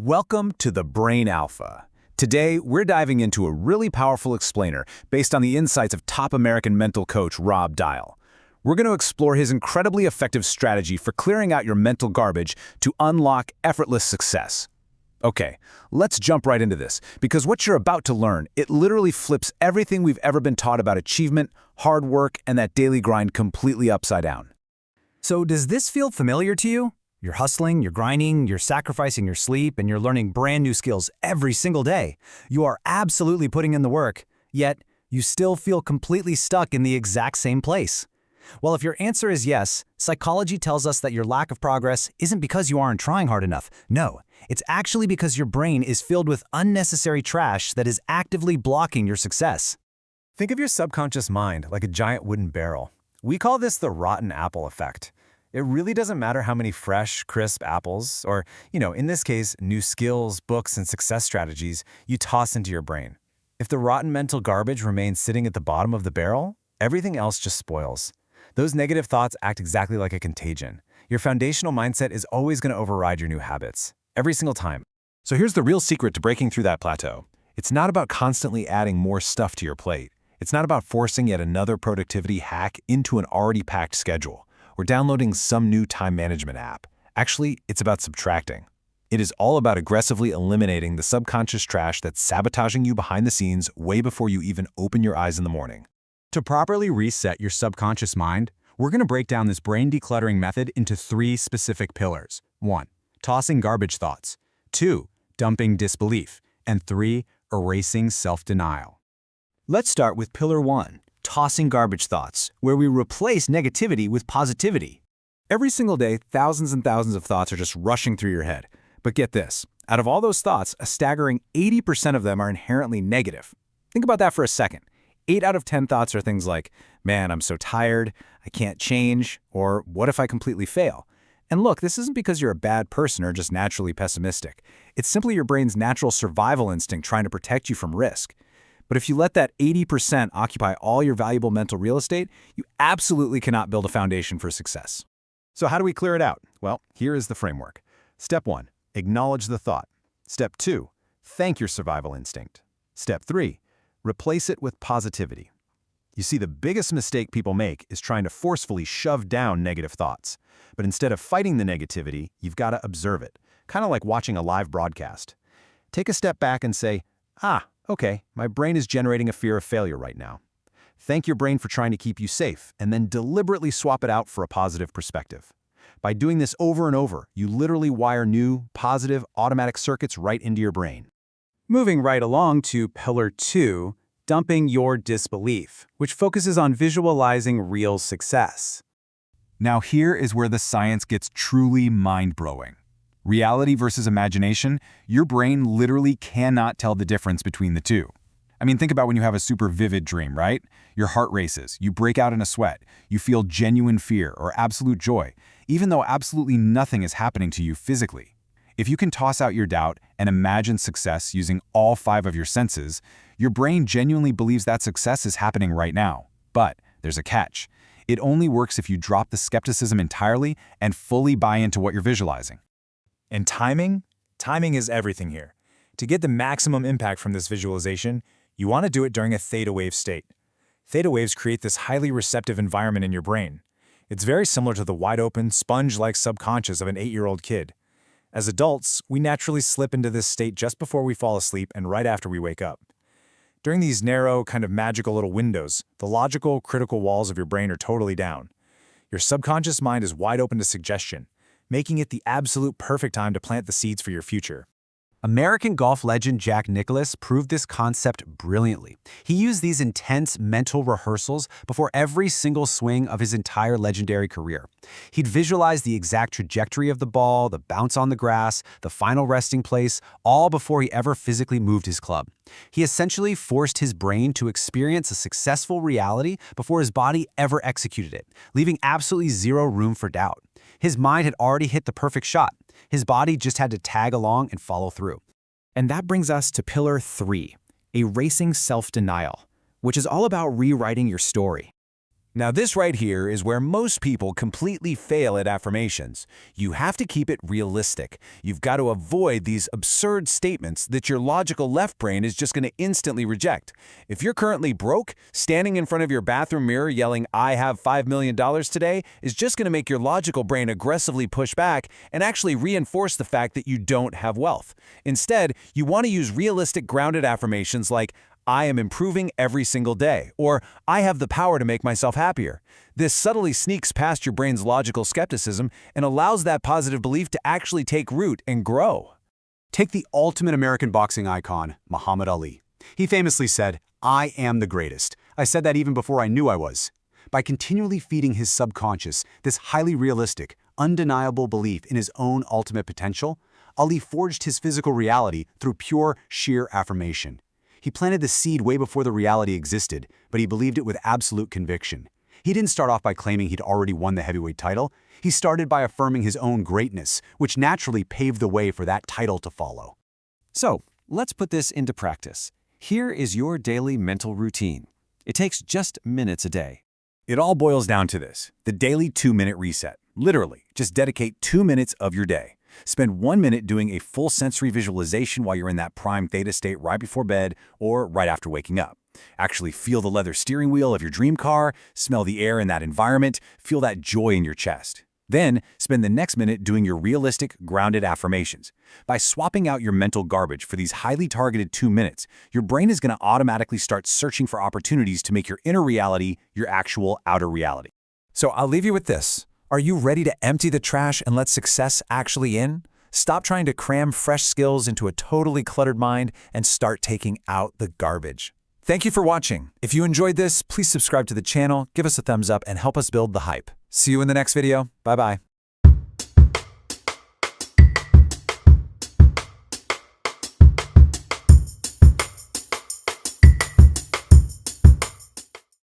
Welcome to the Brain Alpha. Today, we're diving into a really powerful explainer based on the insights of top American mental coach Rob Dial. We're going to explore his incredibly effective strategy for clearing out your mental garbage to unlock effortless success. Okay, let's jump right into this, because what you're about to learn, it literally flips everything we've ever been taught about achievement, hard work, and that daily grind completely upside down. So does this feel familiar to you? You're hustling, you're grinding, you're sacrificing your sleep, and you're learning brand new skills every single day. You are absolutely putting in the work, yet you still feel completely stuck in the exact same place. Well, if your answer is yes, psychology tells us that your lack of progress isn't because you aren't trying hard enough. No, it's actually because your brain is filled with unnecessary trash that is actively blocking your success. Think of your subconscious mind like a giant wooden barrel. We call this the rotten apple effect. It really doesn't matter how many fresh, crisp apples, or, in this case, new skills, books, and success strategies you toss into your brain. If the rotten mental garbage remains sitting at the bottom of the barrel, everything else just spoils. Those negative thoughts act exactly like a contagion. Your foundational mindset is always going to override your new habits, every single time. So here's the real secret to breaking through that plateau. It's not about constantly adding more stuff to your plate. It's not about forcing yet another productivity hack into an already packed schedule, or downloading some new time management app. Actually, it's about subtracting. It is all about aggressively eliminating the subconscious trash that's sabotaging you behind the scenes way before you even open your eyes in the morning. To properly reset your subconscious mind, we're going to break down this brain decluttering method into 3 specific pillars. 1. Tossing garbage thoughts. 2. Dumping disbelief. And 3. Erasing self-denial. Let's start with pillar 1, tossing garbage thoughts, where we replace negativity with positivity. Every single day, thousands and thousands of thoughts are just rushing through your head. But get this, out of all those thoughts, a staggering 80% of them are inherently negative. Think about that for a second. 8 out of 10 thoughts are things like, man, I'm so tired, I can't change, or what if I completely fail? And look, this isn't because you're a bad person or just naturally pessimistic. It's simply your brain's natural survival instinct trying to protect you from risk. But if you let that 80% occupy all your valuable mental real estate, you absolutely cannot build a foundation for success. So how do we clear it out? Well, here is the framework. Step 1, acknowledge the thought. Step 2, thank your survival instinct. Step 3, replace it with positivity. You see, the biggest mistake people make is trying to forcefully shove down negative thoughts. But instead of fighting the negativity, you've got to observe it, kind of like watching a live broadcast. Take a step back and say, okay, my brain is generating a fear of failure right now. Thank your brain for trying to keep you safe, and then deliberately swap it out for a positive perspective. By doing this over and over, you literally wire new, positive, automatic circuits right into your brain. Moving right along to pillar 2, dumping your disbelief, which focuses on visualizing real success. Now here is where the science gets truly mind-blowing. Reality versus imagination, your brain literally cannot tell the difference between the two. I mean, think about when you have a super vivid dream, right? Your heart races, you break out in a sweat, you feel genuine fear or absolute joy, even though absolutely nothing is happening to you physically. If you can toss out your doubt and imagine success using all 5 of your senses, your brain genuinely believes that success is happening right now. But there's a catch. It only works if you drop the skepticism entirely and fully buy into what you're visualizing. And timing? Timing is everything here. To get the maximum impact from this visualization, you want to do it during a theta wave state. Theta waves create this highly receptive environment in your brain. It's very similar to the wide-open, sponge-like subconscious of an 8-year-old kid. As adults, we naturally slip into this state just before we fall asleep and right after we wake up. During these narrow, kind of magical little windows, the logical, critical walls of your brain are totally down. Your subconscious mind is wide open to suggestion, making it the absolute perfect time to plant the seeds for your future. American golf legend Jack Nicklaus proved this concept brilliantly. He used these intense mental rehearsals before every single swing of his entire legendary career. He'd visualize the exact trajectory of the ball, the bounce on the grass, the final resting place, all before he ever physically moved his club. He essentially forced his brain to experience a successful reality before his body ever executed it, leaving absolutely zero room for doubt. His mind had already hit the perfect shot. His body just had to tag along and follow through. And that brings us to pillar 3, erasing self-denial, which is all about rewriting your story. Now this right here is where most people completely fail at affirmations. You have to keep it realistic. You've got to avoid these absurd statements that your logical left brain is just going to instantly reject. If you're currently broke, standing in front of your bathroom mirror yelling, "I have $5 million today," is just going to make your logical brain aggressively push back and actually reinforce the fact that you don't have wealth. Instead, you want to use realistic grounded affirmations like, "I am improving every single day," or "I have the power to make myself happier." This subtly sneaks past your brain's logical skepticism and allows that positive belief to actually take root and grow. Take the ultimate American boxing icon, Muhammad Ali. He famously said, "I am the greatest. I said that even before I knew I was." By continually feeding his subconscious this highly realistic, undeniable belief in his own ultimate potential, Ali forged his physical reality through pure, sheer affirmation. He planted the seed way before the reality existed, but he believed it with absolute conviction. He didn't start off by claiming he'd already won the heavyweight title. He started by affirming his own greatness, which naturally paved the way for that title to follow. So, let's put this into practice. Here is your daily mental routine. It takes just minutes a day. It all boils down to this: the daily 2-minute reset. Literally, just dedicate 2 minutes of your day. Spend 1 minute doing a full sensory visualization while you're in that prime theta state right before bed or right after waking up. Actually feel the leather steering wheel of your dream car, smell the air in that environment, feel that joy in your chest. Then, spend the next minute doing your realistic, grounded affirmations. By swapping out your mental garbage for these highly targeted 2 minutes, your brain is going to automatically start searching for opportunities to make your inner reality your actual outer reality. So I'll leave you with this. Are you ready to empty the trash and let success actually in? Stop trying to cram fresh skills into a totally cluttered mind and start taking out the garbage. Thank you for watching. If you enjoyed this, please subscribe to the channel, give us a thumbs up, and help us build the hype. See you in the next video. Bye-bye.